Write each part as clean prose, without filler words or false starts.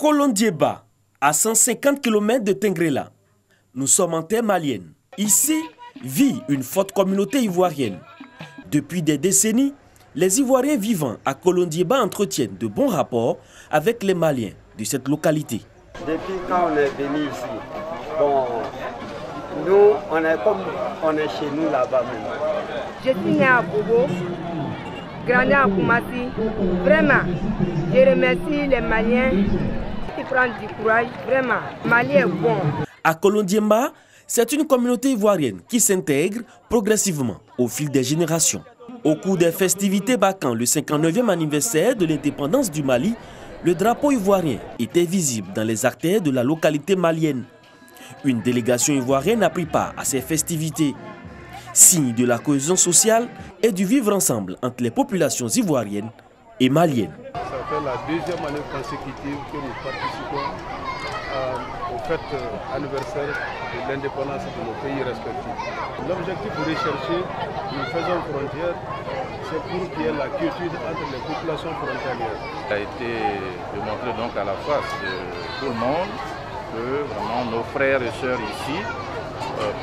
Kolondieba, à 150 km de Tengrela. Nous sommes en terre malienne. Ici vit une forte communauté ivoirienne. Depuis des décennies, les Ivoiriens vivant à Kolondieba entretiennent de bons rapports avec les Maliens de cette localité. Depuis quand on est venu ici, bon, nous, on est comme on est chez nous là-bas même. Je suis né à Bobo, grandi à Koumassi. Vraiment, je remercie les Maliens qui prennent du courage. Vraiment, Mali est bon. À Kolondieba, c'est une communauté ivoirienne qui s'intègre progressivement au fil des générations. Au cours des festivités marquant le 59e anniversaire de l'indépendance du Mali, le drapeau ivoirien était visible dans les artères de la localité malienne. Une délégation ivoirienne a pris part à ces festivités, signe de la cohésion sociale et du vivre ensemble entre les populations ivoiriennes et maliennes. Ça fait la deuxième année consécutive que nous participons au fête anniversaire de l'indépendance de nos pays respectifs. L'objectif recherché, nous faisons frontière, c'est pour qu'il y ait la quiétude entre les populations frontalières. Il a été démontré donc à la face de tout le monde que vraiment nos frères et sœurs ici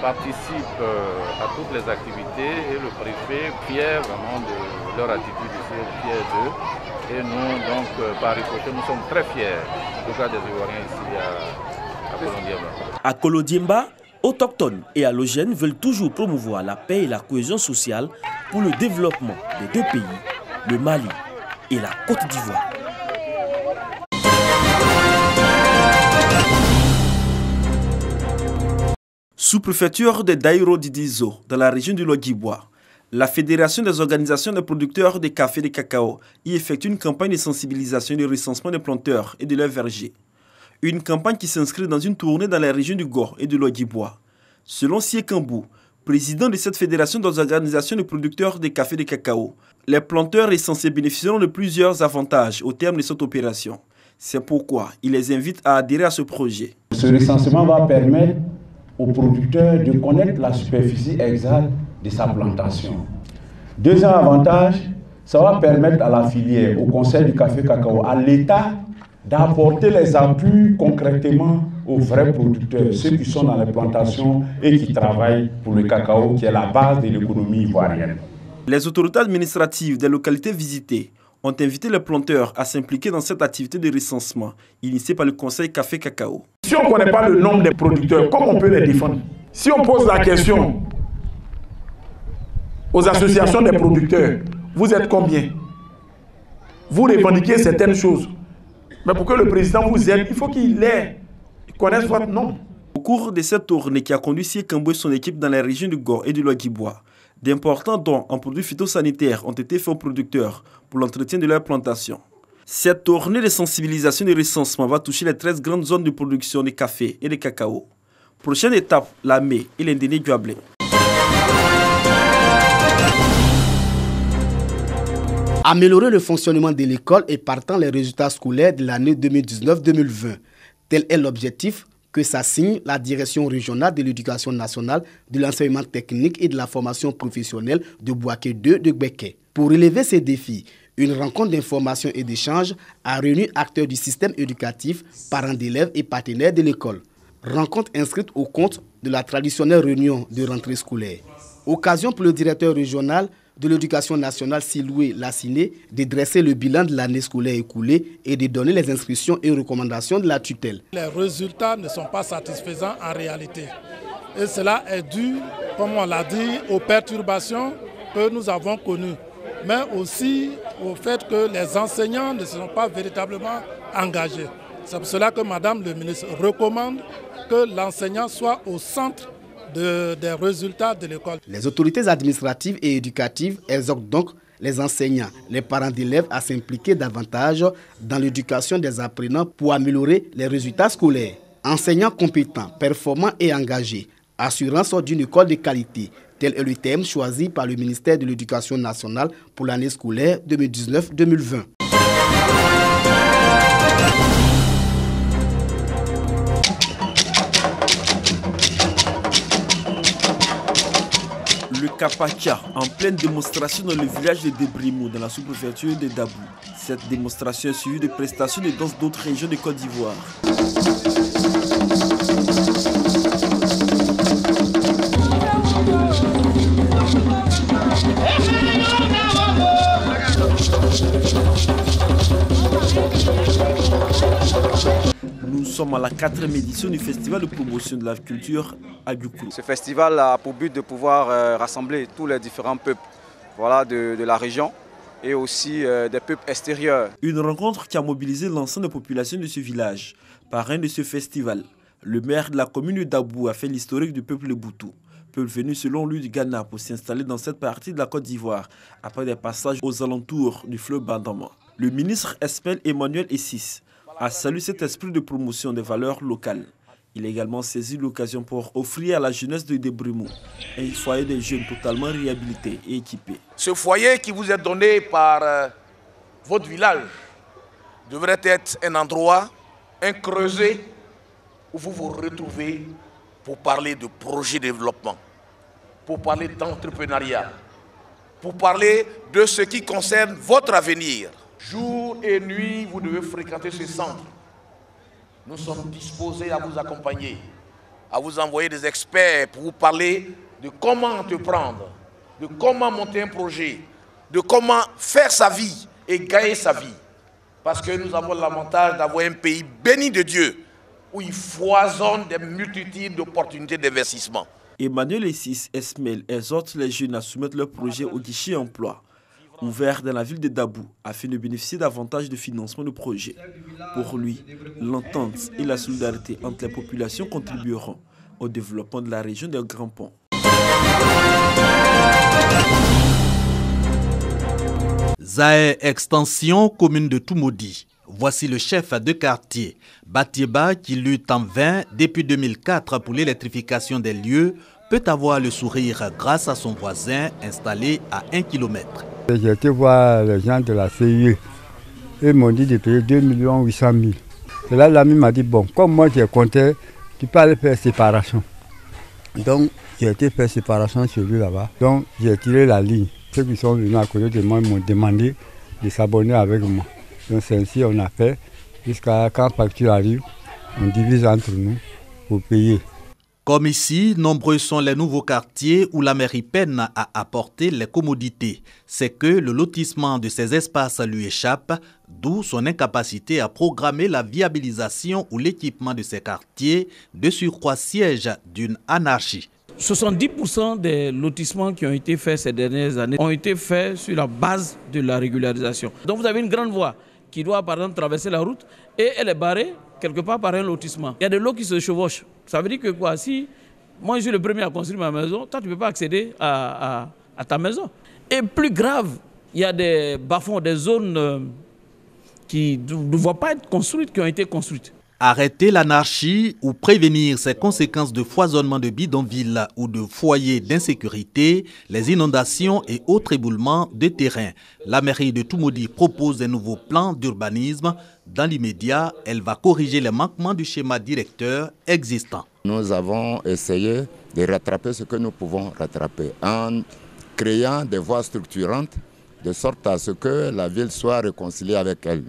participent à toutes les activités et le préfet fier vraiment de leur attitude ici, fier d'eux. Et nous, donc, par ricochet, nous sommes très fiers, en tout cas des Ivoiriens ici à Kolondieba. À Kolondieba, autochtones et allogènes veulent toujours promouvoir la paix et la cohésion sociale pour le développement des deux pays, le Mali et la Côte d'Ivoire. Sous-préfecture de Daïro Didizo, dans la région du Lodjibois, la Fédération des organisations de producteurs de café et de cacao y effectue une campagne de sensibilisation et de recensement des planteurs et de leurs vergers. Une campagne qui s'inscrit dans une tournée dans les régions du Gor et du Lodjibois. Selon Siekambou, président de cette fédération des organisations de producteurs de café et de cacao, les planteurs recensés bénéficieront de plusieurs avantages au terme de cette opération. C'est pourquoi il les invite à adhérer à ce projet. Ce recensement va permettre aux producteurs de connaître la superficie exacte de sa plantation. Deuxième avantage, ça va permettre à la filière, au Conseil du café cacao, à l'État d'apporter les appuis concrètement aux vrais producteurs, ceux qui sont dans les plantations et qui travaillent pour le cacao, qui est la base de l'économie ivoirienne. Les autorités administratives des localités visitées ont invité les planteurs à s'impliquer dans cette activité de recensement initiée par le Conseil Café Cacao. Si on ne connaît pas le nombre des producteurs, comment on peut les défendre? Si on pose la question aux associations des producteurs, vous êtes combien? Vous revendiquez certaines choses. Mais pour que le président vous aide, il faut qu'il connaisse votre nom. Au cours de cette tournée qui a conduit Siekambou et son équipe dans les régions du Gor et du Lodjibois, d'importants dons en produits phytosanitaires ont été faits aux producteurs pour l'entretien de leurs plantations. Cette tournée de sensibilisation et de recensement va toucher les 13 grandes zones de production de café et de cacao. Prochaine étape, la Mé et l'Indéné Guablé. Améliorer le fonctionnement de l'école et partant les résultats scolaires de l'année 2019-2020. Tel est l'objectif que s'assigne la Direction régionale de l'éducation nationale, de l'enseignement technique et de la formation professionnelle de Bouaké 2 de Gbeke. Pour relever ces défis, une rencontre d'information et d'échange a réuni acteurs du système éducatif, parents d'élèves et partenaires de l'école. Rencontre inscrite au compte de la traditionnelle réunion de rentrée scolaire. Occasion pour le directeur régional de l'éducation nationale Siloué Lassiné de dresser le bilan de l'année scolaire écoulée et de donner les instructions et recommandations de la tutelle. Les résultats ne sont pas satisfaisants en réalité. Et cela est dû, comme on l'a dit, aux perturbations que nous avons connues, mais aussi au fait que les enseignants ne se sont pas véritablement engagés. C'est pour cela que Madame le ministre recommande que l'enseignant soit au centre des résultats de l'école. Les autorités administratives et éducatives exhortent donc les enseignants, les parents d'élèves à s'impliquer davantage dans l'éducation des apprenants pour améliorer les résultats scolaires. Enseignants compétents, performants et engagés, assurance d'une école de qualité, tel est le thème choisi par le ministère de l'Éducation nationale pour l'année scolaire 2019-2020. Le Kapacha, en pleine démonstration dans le village de Debrimou, dans la sous-préfecture de Dabou. Cette démonstration est suivie de prestations de danse d'autres régions de Côte d'Ivoire. Nous sommes à la 4e édition du festival de promotion de la culture à Djougou. Ce festival a pour but de pouvoir rassembler tous les différents peuples de la région et aussi des peuples extérieurs. Une rencontre qui a mobilisé l'ensemble des populations de ce village. Parrain de ce festival, le maire de la commune de Dabou a fait l'historique du peuple Boutou. Peuple venu selon lui du Ghana pour s'installer dans cette partie de la Côte d'Ivoire après des passages aux alentours du fleuve Bandama. Le ministre Esmel Emmanuel Essis a salué cet esprit de promotion des valeurs locales. Il a également saisi l'occasion pour offrir à la jeunesse de Debrimou un foyer de jeunes totalement réhabilité et équipé. Ce foyer qui vous est donné par votre village devrait être un endroit, un creuset où vous vous retrouvez pour parler de projets de développement, pour parler d'entrepreneuriat, pour parler de ce qui concerne votre avenir. Jour et nuit, vous devez fréquenter ce centre. Nous sommes disposés à vous accompagner, à vous envoyer des experts pour vous parler de comment entreprendre, de comment monter un projet, de comment faire sa vie et gagner sa vie. Parce que nous avons l'avantage d'avoir un pays béni de Dieu, où il foisonne des multitudes d'opportunités d'investissement. Emmanuel Essis Esmel exhorte les jeunes à soumettre leurs projets au guichet emploi, ouvert dans la ville de Dabou, afin de bénéficier davantage de financement de projets. Pour lui, l'entente et la solidarité entre les populations contribueront au développement de la région des Grands Ponts. Zaï Extension, commune de Toumoudi. Voici le chef de quartier, Batieba, qui lutte en vain depuis 2004 pour l'électrification des lieux, peut avoir le sourire grâce à son voisin installé à 1 km. J'ai été voir les gens de la CIE. Ils m'ont dit de payer 2 800 000. Et là, l'ami m'a dit, bon, comme moi j'ai compté, tu peux aller faire séparation. Donc, j'ai été faire séparation chez lui là-bas. Donc, j'ai tiré la ligne. Ceux qui sont venus à côté de moi m'ont demandé de s'abonner avec moi. Donc, c'est ainsi qu'on a fait. Jusqu'à quand la facture arrive, on divise entre nous pour payer. Comme ici, nombreux sont les nouveaux quartiers où la mairie peine à apporter les commodités. C'est que le lotissement de ces espaces lui échappe, d'où son incapacité à programmer la viabilisation ou l'équipement de ces quartiers, de surcroît siège d'une anarchie. 70% des lotissements qui ont été faits ces dernières années ont été faits sur la base de la régularisation. Donc vous avez une grande voie qui doit par exemple traverser la route et elle est barrée quelque part par un lotissement. Il y a des lots qui se chevauchent. Ça veut dire que quoi, si moi je suis le premier à construire ma maison, toi tu ne peux pas accéder à ta maison. Et plus grave, il y a des bas-fonds, des zones qui ne doivent pas être construites, qui ont été construites. Arrêter l'anarchie ou prévenir ses conséquences de foisonnement de bidonvilles ou de foyers d'insécurité, les inondations et autres éboulements de terrain. La mairie de Toumoudi propose un nouveau plan d'urbanisme. Dans l'immédiat, elle va corriger les manquements du schéma directeur existant. Nous avons essayé de rattraper ce que nous pouvons rattraper en créant des voies structurantes de sorte à ce que la ville soit réconciliée avec elle.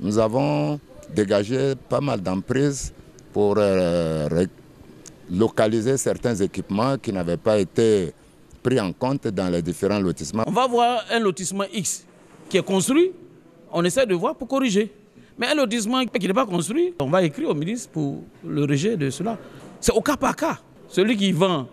Nous avons dégagé pas mal d'emprises pour localiser certains équipements qui n'avaient pas été pris en compte dans les différents lotissements. On va voir un lotissement X qui est construit, on essaie de voir pour corriger. Mais un lotissement qui n'est pas construit, on va écrire au ministre pour le rejet de cela. C'est au cas par cas. Celui qui vend,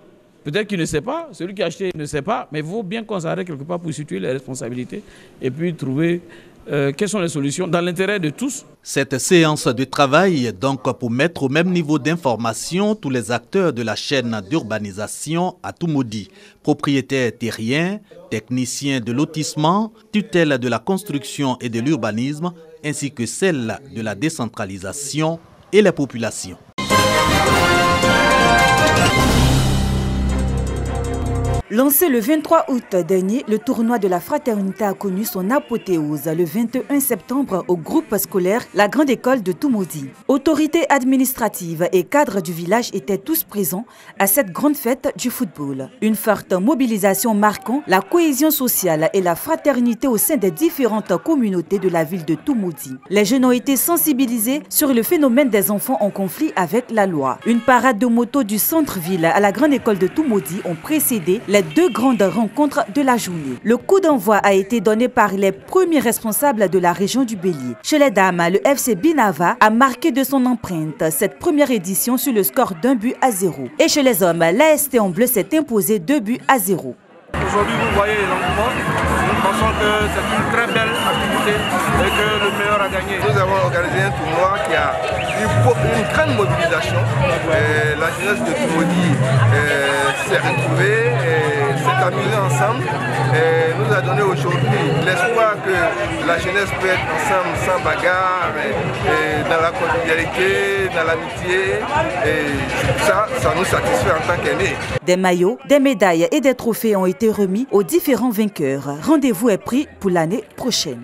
peut-être qu'il ne sait pas, celui qui a acheté ne sait pas, mais il faut bien qu'on s'arrête quelque part pour situer les responsabilités et puis trouver quelles sont les solutions dans l'intérêt de tous. Cette séance de travail est donc pour mettre au même niveau d'information tous les acteurs de la chaîne d'urbanisation à Toumoudi, propriétaires terriens, techniciens de lotissement, tutelle de la construction et de l'urbanisme, ainsi que celle de la décentralisation et les populations. Lancé le 23 août dernier, le tournoi de la fraternité a connu son apothéose le 21 septembre au groupe scolaire La Grande École de Toumoudi. Autorités administratives et cadres du village étaient tous présents à cette grande fête du football. Une forte mobilisation marquant la cohésion sociale et la fraternité au sein des différentes communautés de la ville de Toumoudi. Les jeunes ont été sensibilisés sur le phénomène des enfants en conflit avec la loi. Une parade de motos du centre-ville à la Grande École de Toumoudi ont précédé les deux grandes rencontres de la journée. Le coup d'envoi a été donné par les premiers responsables de la région du Bélier. Chez les dames, le FC Binava a marqué de son empreinte cette première édition sur le score d'1-0. Et chez les hommes, l'AST en bleu s'est imposé 2-0. Aujourd'hui, vous voyez l'engouement. Nous pensons que c'est une très belle activité et que le meilleur a gagné. Nous avons organisé un tournoi qui a eu une grande mobilisation. La jeunesse de Toumoudi s'est retrouvée, s'est amusée ensemble et nous a donné aujourd'hui l'espoir que la jeunesse peut être ensemble sans bagarre, dans la convivialité, dans l'amitié. Et ça nous satisfait en tant qu'aînés. Des maillots, des médailles et des trophées ont été remis aux différents vainqueurs. Rendez-vous est pris pour l'année prochaine.